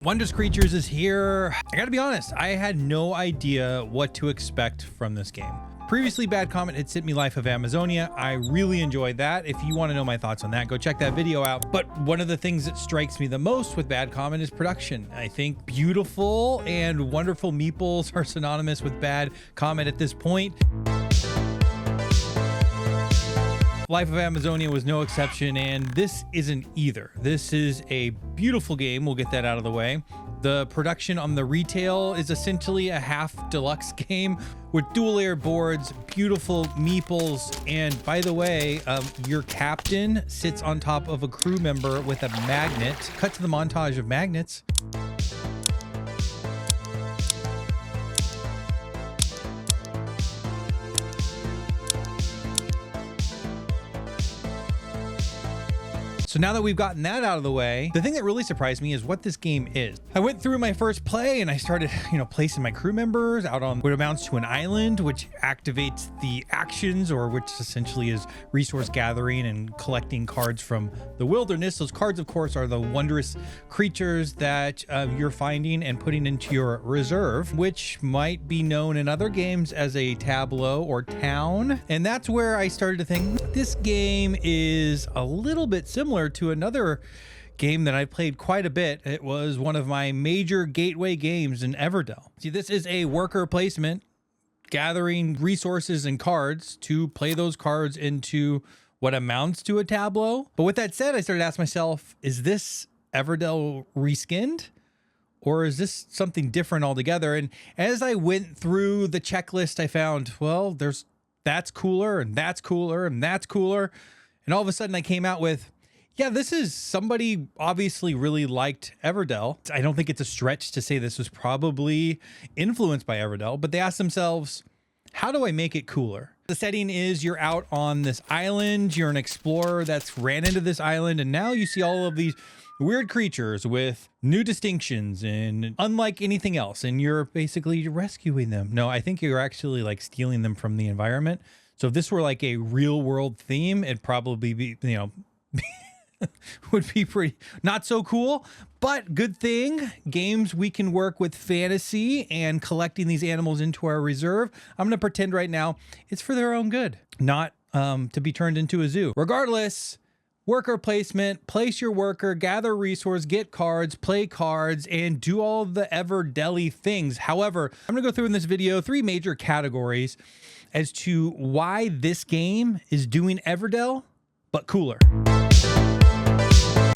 Wondrous Creatures is here. I gotta be honest, I had no idea what to expect from this game. Previously, Bad Comet had sent me Life of Amazonia. I really enjoyed that. If you want to know my thoughts on that, go check that video out. But one of the things that strikes me the most with Bad Comet is production. I think beautiful and wonderful meeples are synonymous with Bad Comet at this point. Life of Amazonia was no exception, and this isn't either. This is a beautiful game. We'll get that out of the way. The production on the retail is essentially a half deluxe game with dual layer boards, beautiful meeples, and by the way, your captain sits on top of a crew member with a magnet. Cut to the montage of magnets. So now that we've gotten that out of the way, the thing that really surprised me is what this game is. I went through my first play and I started, placing my crew members out on what amounts to an island, which activates the actions, or which essentially is resource gathering and collecting cards from the wilderness. Those cards, of course, are the wondrous creatures that you're finding and putting into your reserve, which might be known in other games as a tableau or town. And that's where I started to think this game is a little bit similar to another game that I played quite a bit. It was one of my major gateway games in Everdell. See, this is a worker placement, gathering resources and cards to play those cards into what amounts to a tableau. But with that said, I started to ask myself, is this Everdell reskinned? Or is this something different altogether? And as I went through the checklist, I found, well, that's cooler and that's cooler and that's cooler. And all of a sudden I came out with, yeah, this is somebody obviously really liked Everdell. I don't think it's a stretch to say this was probably influenced by Everdell, but they asked themselves, how do I make it cooler? The setting is you're out on this island, you're an explorer that's ran into this island, and now you see all of these weird creatures with new distinctions and unlike anything else, and you're basically rescuing them. No, I think you're actually like stealing them from the environment. So if this were like a real world theme, it'd probably be, would be pretty not so cool, but good thing. Games, we can work with fantasy and collecting these animals into our reserve. I'm going to pretend right now it's for their own good, not to be turned into a zoo. Regardless, worker placement, place your worker, gather resource, get cards, play cards, and do all the Everdell-y things. However, I'm going to go through in this video 3 major categories as to why this game is doing Everdell, but cooler.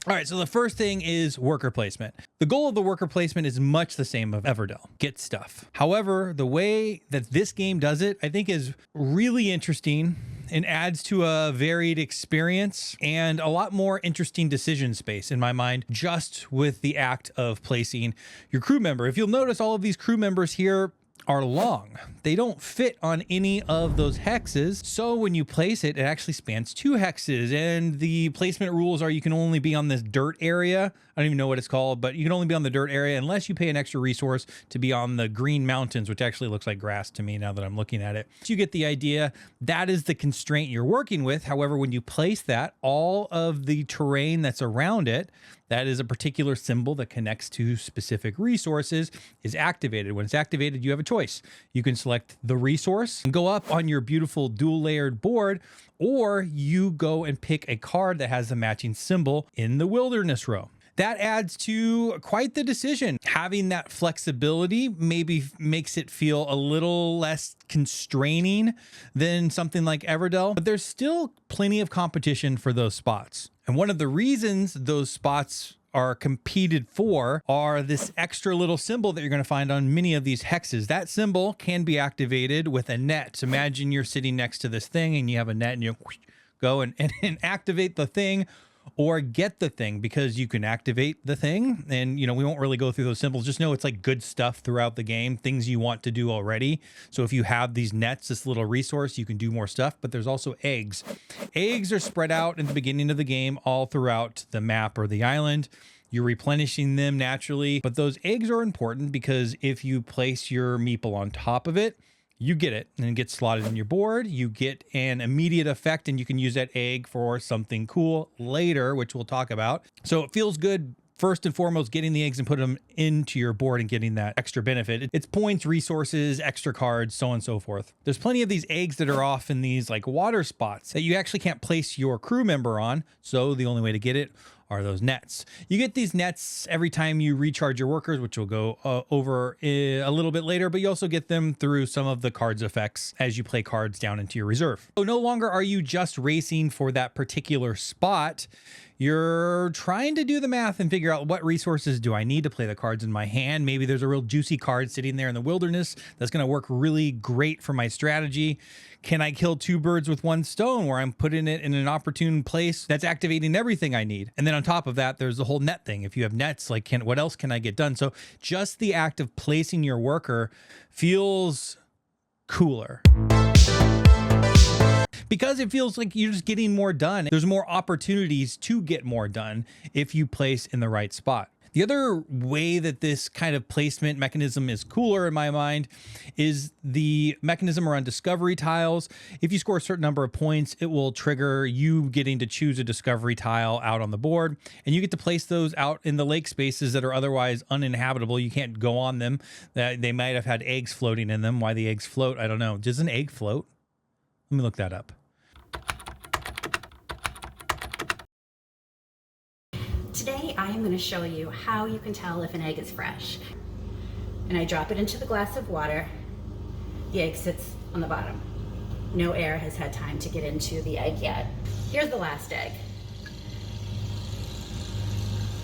All right, so the first thing is worker placement. The goal of the worker placement is much the same of Everdell, get stuff. However, the way that this game does it, I think is really interesting and adds to a varied experience and a lot more interesting decision space in my mind, just with the act of placing your crew member. If you'll notice, all of these crew members here are long. They don't fit on any of those hexes. So when you place it, it actually spans 2 hexes. And the placement rules are you can only be on this dirt area. I don't even know what it's called, but you can only be on the dirt area unless you pay an extra resource to be on the green mountains, which actually looks like grass to me now that I'm looking at it. So you get the idea. That is the constraint you're working with. However, when you place that, all of the terrain that's around it, that is a particular symbol that connects to specific resources, is activated. When it's activated, you have a choice. You can select the resource and go up on your beautiful dual layered board, or you go and pick a card that has the matching symbol in the wilderness row. That adds to quite the decision. Having that flexibility maybe makes it feel a little less constraining than something like Everdell, but there's still plenty of competition for those spots. And one of the reasons those spots are competed for are this extra little symbol that you're going to find on many of these hexes. That symbol can be activated with a net. So imagine you're sitting next to this thing and you have a net and you go and activate the thing, or get the thing, because you can activate the thing. And, we won't really go through those symbols. Just know it's like good stuff throughout the game, things you want to do already. So if you have these nets, this little resource, you can do more stuff. But there's also eggs. Eggs are spread out in the beginning of the game all throughout the map or the island. You're replenishing them naturally. But those eggs are important because if you place your meeple on top of it, you get it and it gets slotted in your board. You get an immediate effect and you can use that egg for something cool later, which we'll talk about. So it feels good first and foremost getting the eggs and putting them into your board and getting that extra benefit. It's points, resources, extra cards, so on and so forth. There's plenty of these eggs that are off in these like water spots that you actually can't place your crew member on. So the only way to get it are those nets. You get these nets every time you recharge your workers, which we'll go over a little bit later, but you also get them through some of the cards effects as you play cards down into your reserve. So no longer are you just racing for that particular spot. You're trying to do the math and figure out what resources do I need to play the cards in my hand. Maybe there's a real juicy card sitting there in the wilderness that's going to work really great for my strategy. Can I kill two birds with one stone where I'm putting it in an opportune place that's activating everything I need? And then on top of that, there's the whole net thing. If you have nets, like what else can I get done? So just the act of placing your worker feels cooler. Because it feels like you're just getting more done. There's more opportunities to get more done if you place in the right spot. The other way that this kind of placement mechanism is cooler in my mind is the mechanism around discovery tiles. If you score a certain number of points, it will trigger you getting to choose a discovery tile out on the board, and you get to place those out in the lake spaces that are otherwise uninhabitable. You can't go on them. They might have had eggs floating in them. Why the eggs float, I don't know. Does an egg float? Let me look that up. Today I am going to show you how you can tell if an egg is fresh. And I drop it into the glass of water. The egg sits on the bottom. No air has had time to get into the egg yet. Here's the last egg.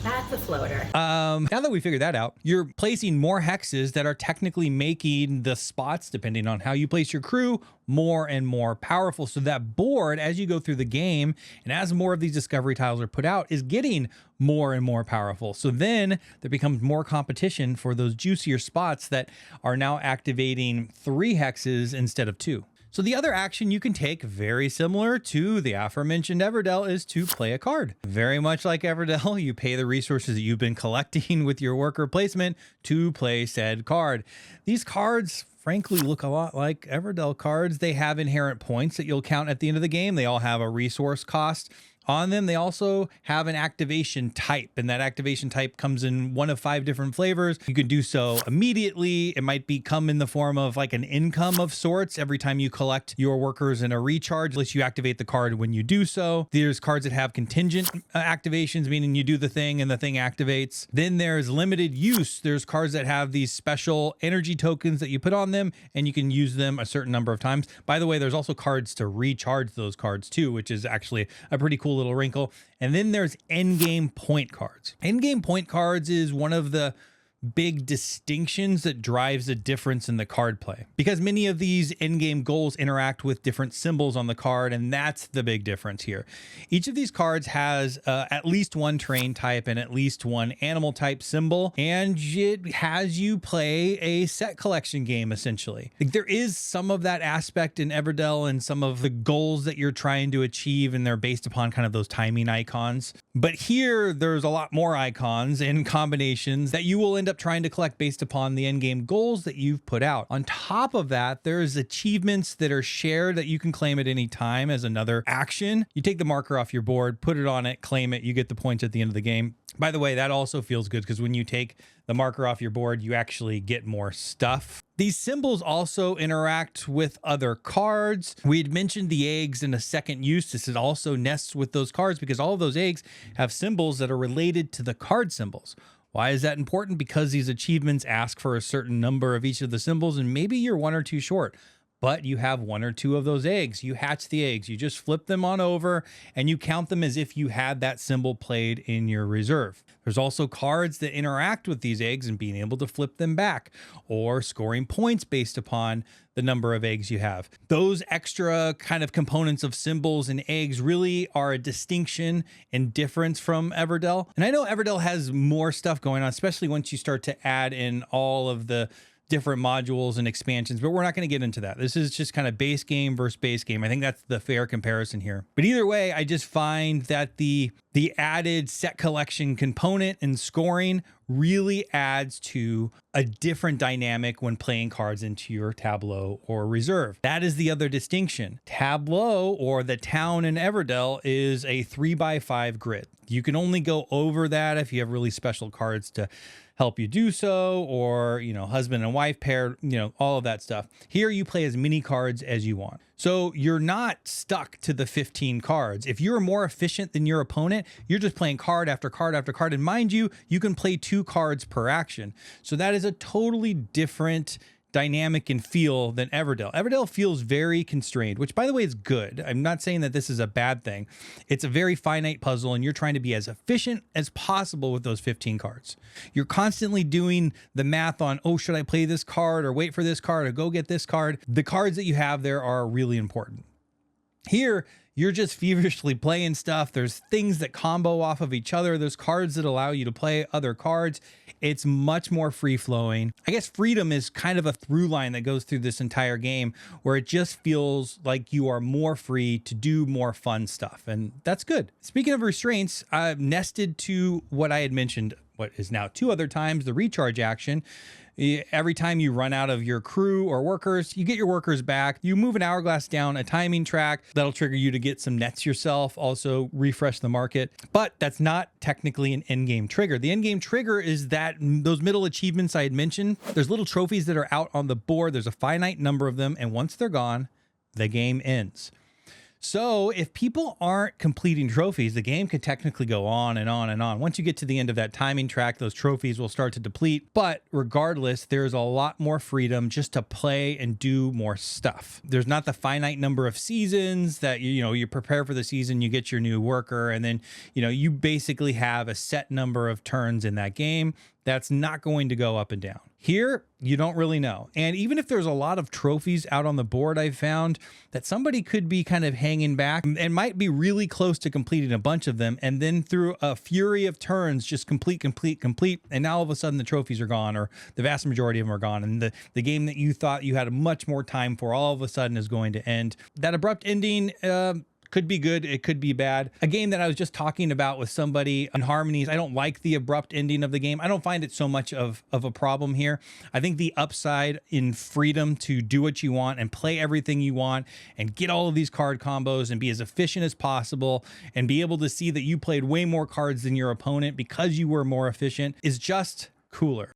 That's a floater. Now that we figured that out, you're placing more hexes that are technically making the spots, depending on how you place your crew, more and more powerful. So that board, as you go through the game and as more of these discovery tiles are put out, is getting more and more powerful. So then there becomes more competition for those juicier spots that are now activating 3 hexes instead of 2. So the other action you can take, very similar to the aforementioned Everdell, is to play a card. Very much like Everdell, you pay the resources that you've been collecting with your worker placement to play said card. These cards frankly look a lot like Everdell cards. They have inherent points that you'll count at the end of the game. They all have a resource cost on them. They also have an activation type, and that activation type comes in one of 5 different flavors. You can do so immediately. It might come in the form of like an income of sorts every time you collect your workers in a recharge, unless you activate the card when you do so. There's cards that have contingent activations, meaning you do the thing and the thing activates. Then there's limited use. There's cards that have these special energy tokens that you put on them, and you can use them a certain number of times. By the way, there's also cards to recharge those cards too, which is actually a pretty cool little wrinkle. And then there's endgame point cards. Endgame point cards is one of the big distinctions that drives a difference in the card play, because many of these endgame goals interact with different symbols on the card, and that's the big difference here. Each of these cards has at least one terrain type and at least one animal type symbol, and it has you play a set collection game essentially. Like, there is some of that aspect in Everdell and some of the goals that you're trying to achieve, and they're based upon kind of those timing icons. But here there's a lot more icons and combinations that you will end up trying to collect based upon the end game goals that you've put out. On top of that, there's achievements that are shared that you can claim at any time as another action. You take the marker off your board, put it on it, claim it, you get the points at the end of the game. By the way, that also feels good because when you take the marker off your board, you actually get more stuff. These symbols also interact with other cards. We'd mentioned the eggs in a second use. This also nests with those cards because all of those eggs have symbols that are related to the card symbols. Why is that important? Because these achievements ask for a certain number of each of the symbols, and maybe you're 1 or 2 short, but you have 1 or 2 of those eggs. You hatch the eggs, you just flip them on over, and you count them as if you had that symbol played in your reserve. There's also cards that interact with these eggs and being able to flip them back, or scoring points based upon the number of eggs you have. Those extra kind of components of symbols and eggs really are a distinction and difference from Everdell. And I know Everdell has more stuff going on, especially once you start to add in all of the different modules and expansions, but we're not going to get into that. This is just kind of base game versus base game. I think that's the fair comparison here. But either way, I just find that the The added set collection component and scoring really adds to a different dynamic when playing cards into your Tableau or reserve. That is the other distinction. Tableau, or the town in Everdell, is a 3x5 grid. You can only go over that if you have really special cards to help you do so, or, you know, husband and wife pair, you know, all of that stuff. Here you play as many cards as you want. So you're not stuck to the 15 cards. If you're more efficient than your opponent, you're just playing card after card after card. And mind you, you can play 2 cards per action. So that is a totally different dynamic and feel than Everdell. Everdell feels very constrained, which by the way is good. I'm not saying that this is a bad thing. It's a very finite puzzle and you're trying to be as efficient as possible with those 15 cards. You're constantly doing the math on, oh, should I play this card or wait for this card or go get this card? The cards that you have there are really important. Here, you're just feverishly playing stuff. There's things that combo off of each other. There's cards that allow you to play other cards. It's much more free flowing. I guess freedom is kind of a through line that goes through this entire game, where it just feels like you are more free to do more fun stuff. And that's good. Speaking of restraints, nested to what I had mentioned, what is now 2 other times, the recharge action. Every time you run out of your crew or workers, you get your workers back. You move an hourglass down a timing track. That'll trigger you to get some nets yourself, also refresh the market. But that's not technically an end-game trigger. The end-game trigger is that those middle achievements I had mentioned, there's little trophies that are out on the board. There's a finite number of them. And once they're gone, the game ends. So if people aren't completing trophies, the game could technically go on and on and on. Once you get to the end of that timing track, those trophies will start to deplete. But regardless, there's a lot more freedom just to play and do more stuff. There's not the finite number of seasons that, you know, you prepare for the season, you get your new worker, and then, you know, you basically have a set number of turns in that game. That's not going to go up and down. Here, you don't really know. And even if there's a lot of trophies out on the board, I've found that somebody could be kind of hanging back and might be really close to completing a bunch of them. And then through a fury of turns, just complete. And now all of a sudden the trophies are gone, or the vast majority of them are gone. And the game that you thought you had much more time for all of a sudden is going to end. That abrupt ending, could be good, it could be bad. A game that I was just talking about with somebody on Harmonies, I don't like the abrupt ending of the game. I don't find it so much of a problem here. I think the upside in freedom to do what you want and play everything you want and get all of these card combos and be as efficient as possible and be able to see that you played way more cards than your opponent because you were more efficient is just cooler.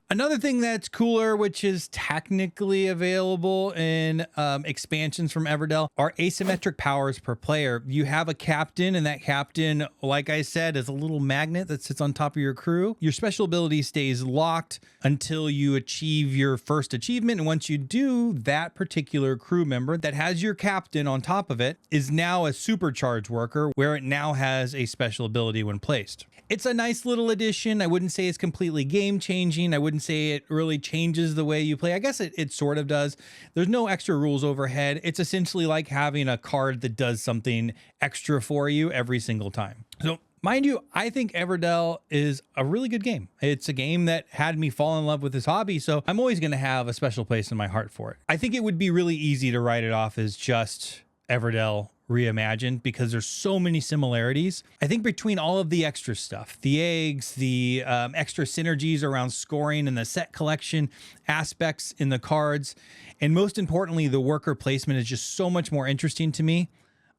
Another thing that's cooler, which is technically available in expansions from Everdell, are asymmetric powers per player. You have a captain, and that captain, like I said, is a little magnet that sits on top of your crew. Your special ability stays locked until you achieve your first achievement. And once you do, that particular crew member that has your captain on top of it is now a supercharged worker, where it now has a special ability when placed. It's a nice little addition. I wouldn't say it's completely game changing. I wouldn't say it really changes the way you play. I guess it sort of does. There's no extra rules overhead. It's essentially like having a card that does something extra for you every single time. So mind you, I think Everdell is a really good game. It's a game that had me fall in love with this hobby, so I'm always going to have a special place in my heart for it. I think it would be really easy to write it off as just Everdell reimagined, because there's so many similarities. I think between all of the extra stuff, the eggs, the extra synergies around scoring and the set collection aspects in the cards, and most importantly, the worker placement is just so much more interesting to me.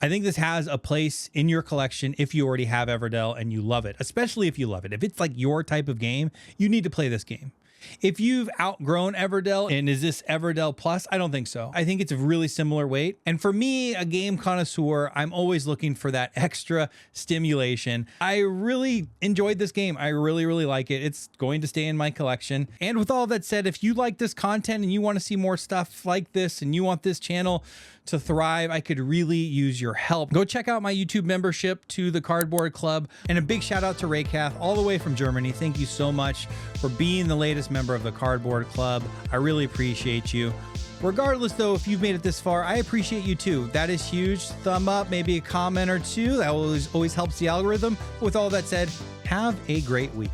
I think this has a place in your collection if you already have Everdell and you love it, especially if you love it. If it's like your type of game, you need to play this game. If you've outgrown Everdell, and is this Everdell Plus? I don't think so. I think it's a really similar weight. And for me, a game connoisseur, I'm always looking for that extra stimulation. I really enjoyed this game. I really like it. It's going to stay in my collection. And with all that said, if you like this content and you want to see more stuff like this and you want this channel to thrive, I could really use your help. Go check out my YouTube membership to the Cardboard Club. And a big shout out to Raycath all the way from Germany. Thank you so much for being the latest member of the Cardboard Club. I really appreciate you. Regardless though, if you've made it this far, I appreciate you too. That is huge. Thumb up, maybe a comment or two. That always helps the algorithm. With all that said, have a great week.